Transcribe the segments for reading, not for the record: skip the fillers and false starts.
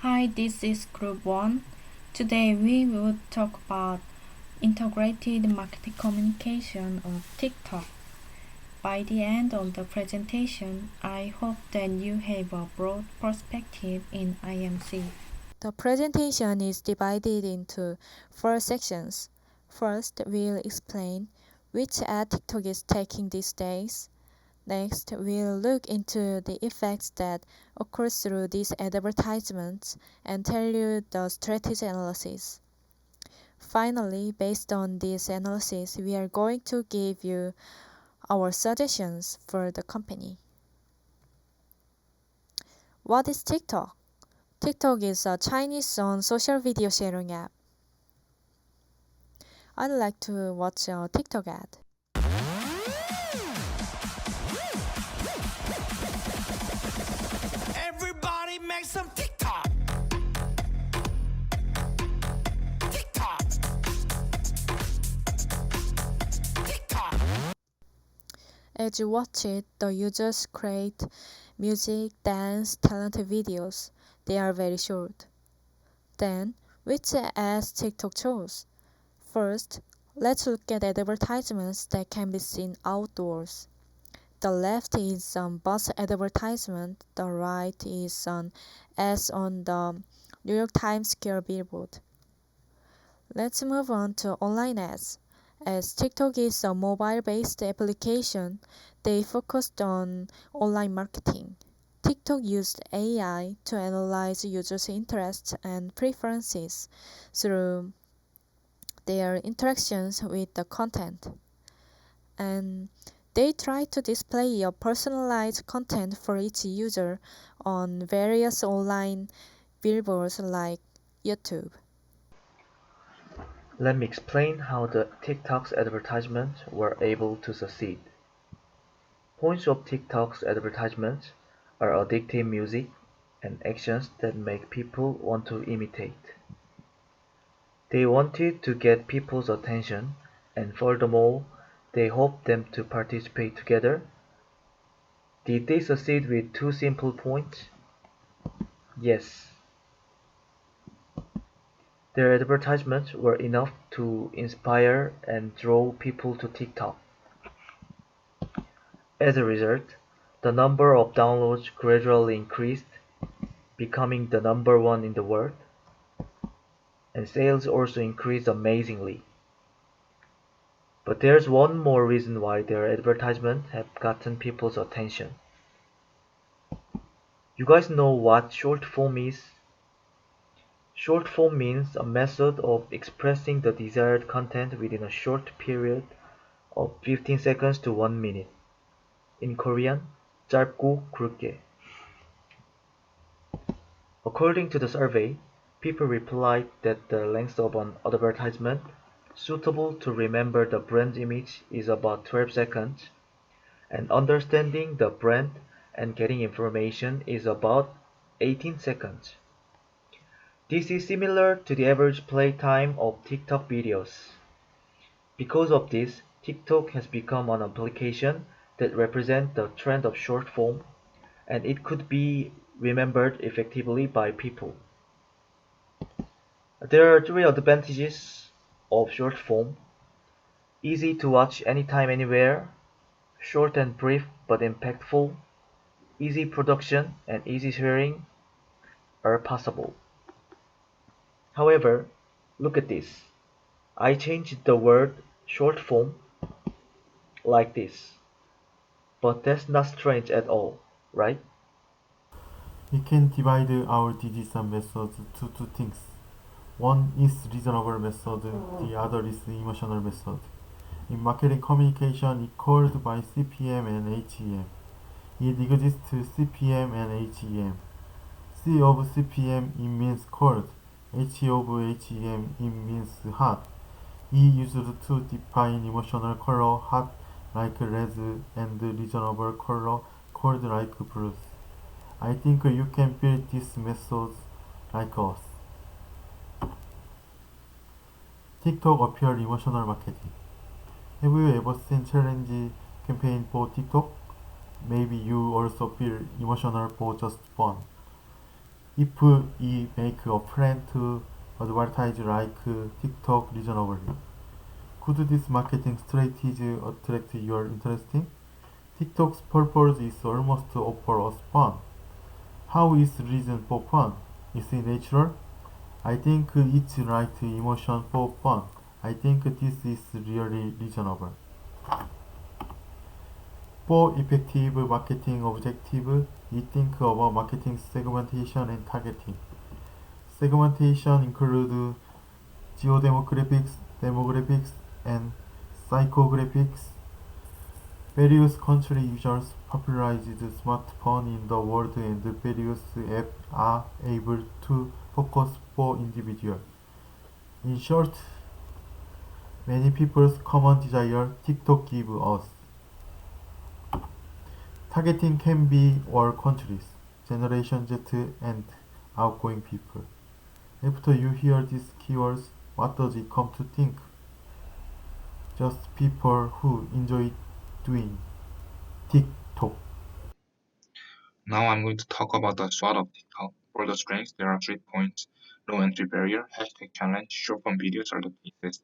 Hi, this is Group 1. Today we will talk about integrated marketing communication of TikTok. By the end of the presentation, I hope that you have a broad perspective in IMC. The presentation is divided into four sections. First, we'll explain which ad TikTok is taking these days. Next, we'll look into the effects that occur through these advertisements and tell you the strategy analysis. Finally, based on this analysis, we are going to give you our suggestions for the company. What is TikTok? TikTok is a Chinese-owned social video sharing app. I'd like to watch a TikTok ad. Everybody make some TikTok. TikTok. TikTok. As you watch it, the users create music, dance, talented videos. They are very short. Then, which ads TikTok chose? First, let's look at advertisements that can be seen outdoors. The left is bus advertisement, the right is an ad on the New York Times Square billboard. Let's move on to online ads. As TikTok is a mobile-based application, they focused on online marketing. TikTok used AI to analyze users' interests and preferences through their interactions with the content. And they try to display a personalized content for each user on various online billboards like YouTube. Let me explain how the TikTok's advertisements were able to succeed. Points of TikTok's advertisements are addictive music and actions that make people want to imitate. They wanted to get people's attention, and furthermore, they hoped them to participate together. Did they succeed with two simple points? Yes. Their advertisements were enough to inspire and draw people to TikTok. As a result, the number of downloads gradually increased, becoming the number one in the world, and sales also increased amazingly. But there's one more reason why their advertisements have gotten people's attention. You guys know what short form is? Short form means a method of expressing the desired content within a short period of 15 seconds to 1 minute. In Korean, 짧고 굵게. According to the survey, people replied that the length of an advertisement suitable to remember the brand image is about 12 seconds, and understanding the brand and getting information is about 18 seconds. This is similar to the average play time of TikTok videos. Because of this, TikTok has become an application that represents the trend of short form, and it could be remembered effectively by people. There are three advantages of short form: easy to watch anytime anywhere, short and brief but impactful, easy production, and easy sharing are possible. However, look at this. I changed the word short form like this. But that's not strange at all, right? We can divide our decision methods to two things. One is reasonable method, the other is emotional method. In marketing communication, it's called by CPM and HEM. It exists CPM and HEM. C of CPM it means cold, H of HEM it means hot. E used to define emotional color hot like red and reasonable color cold like blue. I think you can build these methods like us. TikTok appeal emotional marketing. Have you ever seen challenge campaign for TikTok? Maybe you also feel emotional for just fun. if we make a plan to advertise like TikTok reasonably. Could this marketing strategy attract your interest? TikTok's purpose is almost to offer us fun. How is reason for fun? Is it natural? I think it's right emotion for fun. I think this is really reasonable. For effective marketing objective, we think about marketing segmentation and targeting. Segmentation includes geodemographics, demographics, and psychographics. Various country users popularized smartphone in the world and various apps are able to focus for individual. In short, many people's common desire TikTok give us. Targeting can be all countries, Generation Z and outgoing people. After you hear these keywords, what does it come to think? Just people who enjoy doing TikTok. Now I'm going to talk about the SWOT of TikTok. For the strengths, there are 3 points. Low entry barrier, hashtag challenge, short form videos are the pieces.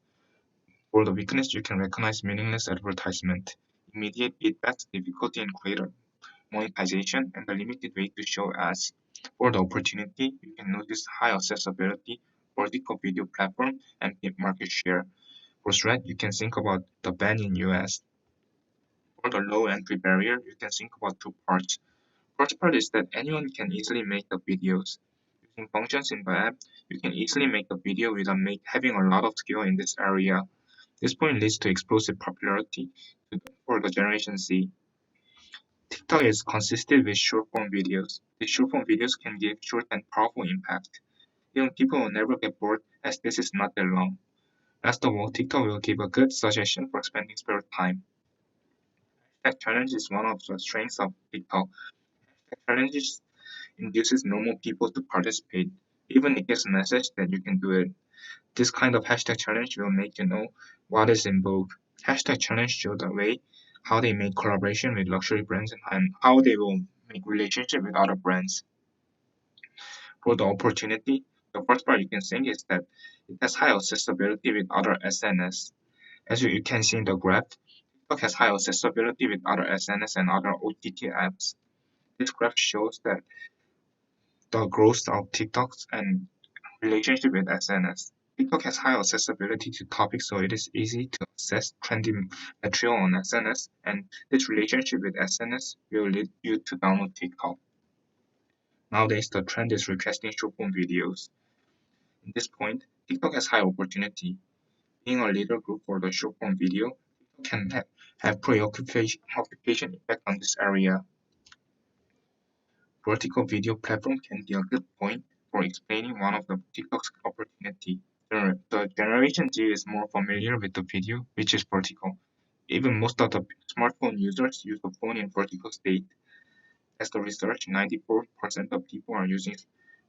For the weakness, you can recognize meaningless advertisement, immediate feedbacks, difficulty in creator monetization, and the limited way to show ads. For the opportunity, you can notice high accessibility, vertical video platform, and deep market share. For threat, you can think about the ban in US. For the low entry barrier, you can think about 2 parts. First part is that anyone can easily make the videos. Using functions in the app, you can easily make a video without having a lot of skill in this area. This point leads to explosive popularity for the Generation Z. TikTok is consistent with short-form videos. These short-form videos can give short and powerful impact. Even people will never get bored as this is not that long. Last of all, TikTok will give a good suggestion for spending spare time. Hashtag challenge is one of the strengths of TikTok. Hashtag challenges induces normal people to participate. Even it gives a message that you can do it. This kind of hashtag challenge will make you know what is in vogue. Hashtag challenge show the way how they make collaboration with luxury brands and how they will make relationship with other brands. For the opportunity, the first part you can think is that it has high accessibility with other SNS. As you can see in the graph, TikTok has high accessibility with other SNS and other OTT apps. This graph shows that the growth of TikTok's and relationship with SNS. TikTok has high accessibility to topics, so it is easy to access trendy material on SNS, and this relationship with SNS will lead you to download TikTok. Nowadays, the trend is requesting short-form videos. At this point, TikTok has high opportunity. Being a leader group for the short-form video, TikTok can have preoccupation effect on this area. Vertical video platform can be a good point for explaining one of the TikTok's opportunity. The Generation Z is more familiar with the video, which is vertical. Even most of the smartphone users use the phone in vertical state. As the research, 94% of people are using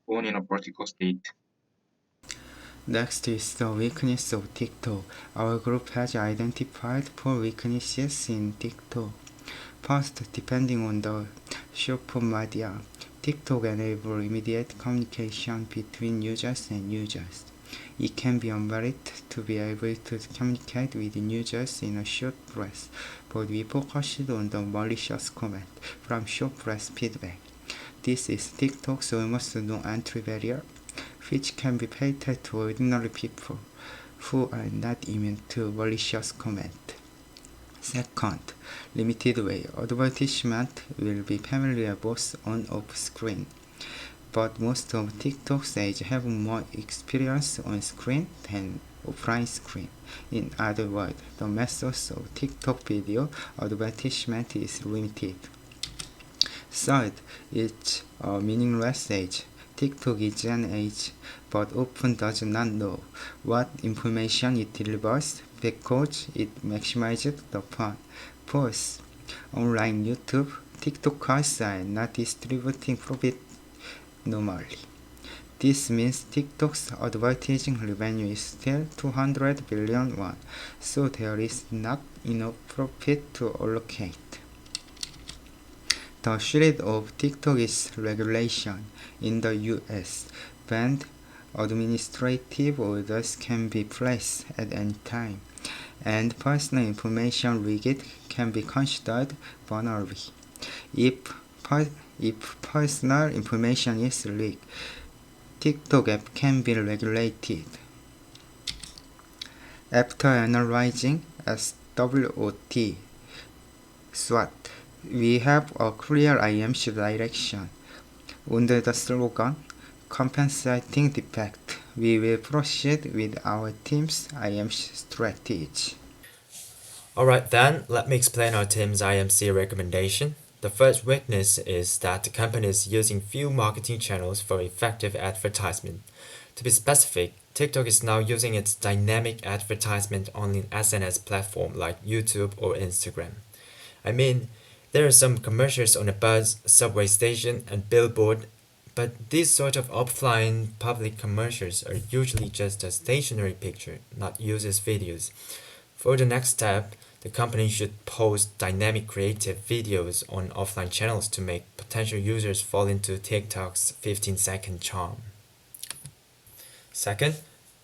phone in a vertical state. Next is the weakness of TikTok. Our group has identified 4 weaknesses in TikTok. First, depending on the short-form media, TikTok enables immediate communication between users and users. It can be unvalid to be able to communicate with users in a short burst, but we focused on the malicious comment from short burst feedback. This is TikTok's almost no entry barrier, which can be paid to ordinary people who are not immune to malicious comment. Second, limited way advertisement will be familiar both on off screen, but most of TikTok's age have more experience on screen than offline screen. In other words, the methods of TikTok video advertisement is limited. Third, it's a meaningless age. TikTok is an age, but often does not know what information it delivers because it maximizes the fun. Fourth, unlike YouTube, TikTokers are not distributing profit normally. This means TikTok's advertising revenue is still 200 billion won, so there is not enough profit to allocate. The threat of TikTok is regulation. In the US, banned administrative orders can be placed at any time, and personal information leaked can be considered vulnerable. If, if personal information is leaked, TikTok app can be regulated. After analyzing SWOT, SWOT, we have a clear IMC direction. Under the slogan, compensating defect, we will proceed with our team's IMC strategy. Alright then, let me explain our team's IMC recommendation. The first weakness is that the company is using few marketing channels for effective advertisement. To be specific, TikTok is now using its dynamic advertisement on an SNS platform like YouTube or Instagram. I mean, there are some commercials on a bus, subway station, and billboard, but these sort of offline public commercials are usually just a stationary picture, not users' videos. For the next step, the company should post dynamic creative videos on offline channels to make potential users fall into TikTok's 15-second charm. Second,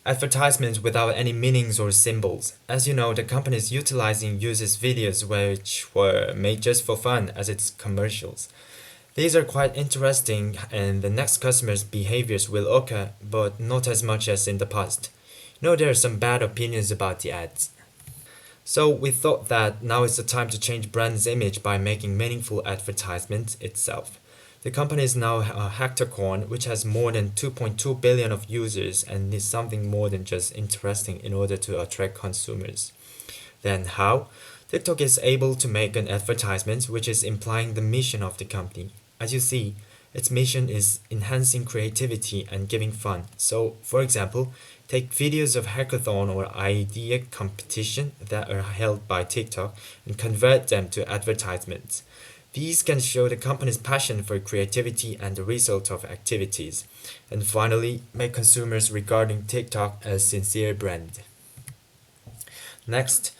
advertisements without any meanings or symbols. As you know, the company is utilizing users' videos which were made just for fun as its commercials. These are quite interesting and the next customer's behaviors will occur, but not as much as in the past. You know, there are some bad opinions about the ads. So we thought that now is the time to change brand's image by making meaningful advertisements itself. The company is now a hackathon which has more than 2.2 billion of users and needs something more than just interesting in order to attract consumers. Then how? TikTok is able to make an advertisement which is implying the mission of the company. As you see, its mission is enhancing creativity and giving fun. So, for example, take videos of hackathon or idea competition that are held by TikTok and convert them to advertisements. These can show the company's passion for creativity and the result of activities. And finally, make consumers regarding TikTok as sincere brand. Next,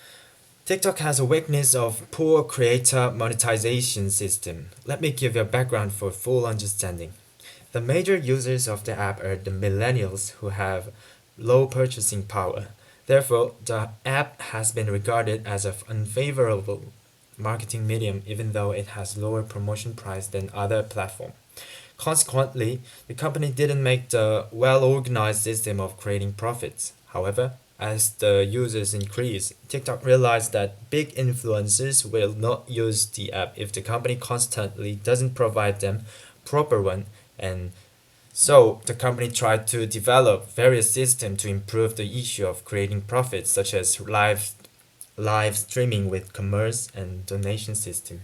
TikTok has a weakness of poor creator monetization system. Let me give you a background for full understanding. The major users of the app are the millennials who have low purchasing power. Therefore, the app has been regarded as an unfavorable marketing medium even though it has lower promotion price than other platforms. Consequently, the company didn't make the well-organized system of creating profits. However, as the users increase, TikTok realized that big influencers will not use the app if the company constantly doesn't provide them proper one, and so the company tried to develop various systems to improve the issue of creating profits, such as live streaming with commerce and donation system.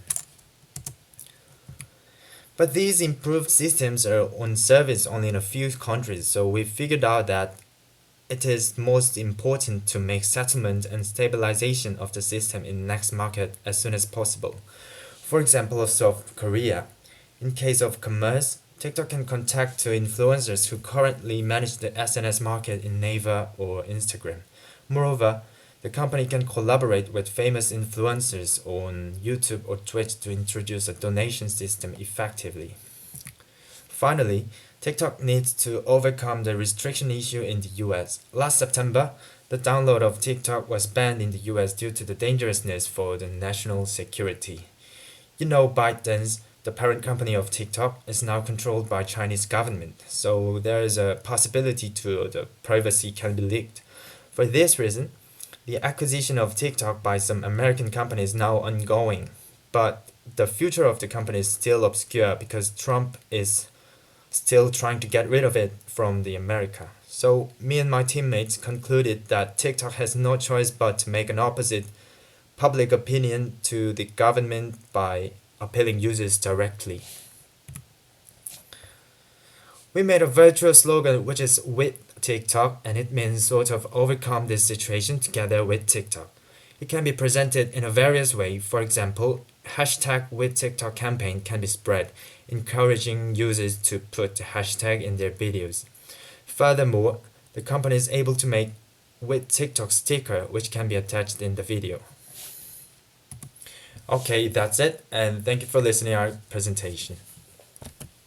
But these improved systems are on service only in a few countries, so we figured out that it is most important to make settlement and stabilization of the system in the next market as soon as possible. For example, of South Korea, in case of commerce, TikTok can contact to influencers who currently manage the SNS market in Naver or Instagram. Moreover, the company can collaborate with famous influencers on YouTube or Twitch to introduce a donation system effectively. Finally, TikTok needs to overcome the restriction issue in the US. Last September, the download of TikTok was banned in the US due to the dangerousness for the national security. You know, ByteDance, the parent company of TikTok, is now controlled by Chinese government, so there is a possibility to the privacy can be leaked. For this reason, the acquisition of TikTok by some American company is now ongoing, but the future of the company is still obscure because Trump is still trying to get rid of it from the America. So me and my teammates concluded that TikTok has no choice but to make an opposite public opinion to the government by appealing users directly. We made a virtual slogan which is with TikTok, and it means sort of overcome this situation together with TikTok. It can be presented in a various way. For example, hashtag with TikTok campaign can be spread, encouraging users to put the hashtag in their videos. Furthermore, the company is able to make with TikTok sticker which can be attached in the video. Okay, that's it, and thank you for listening our presentation.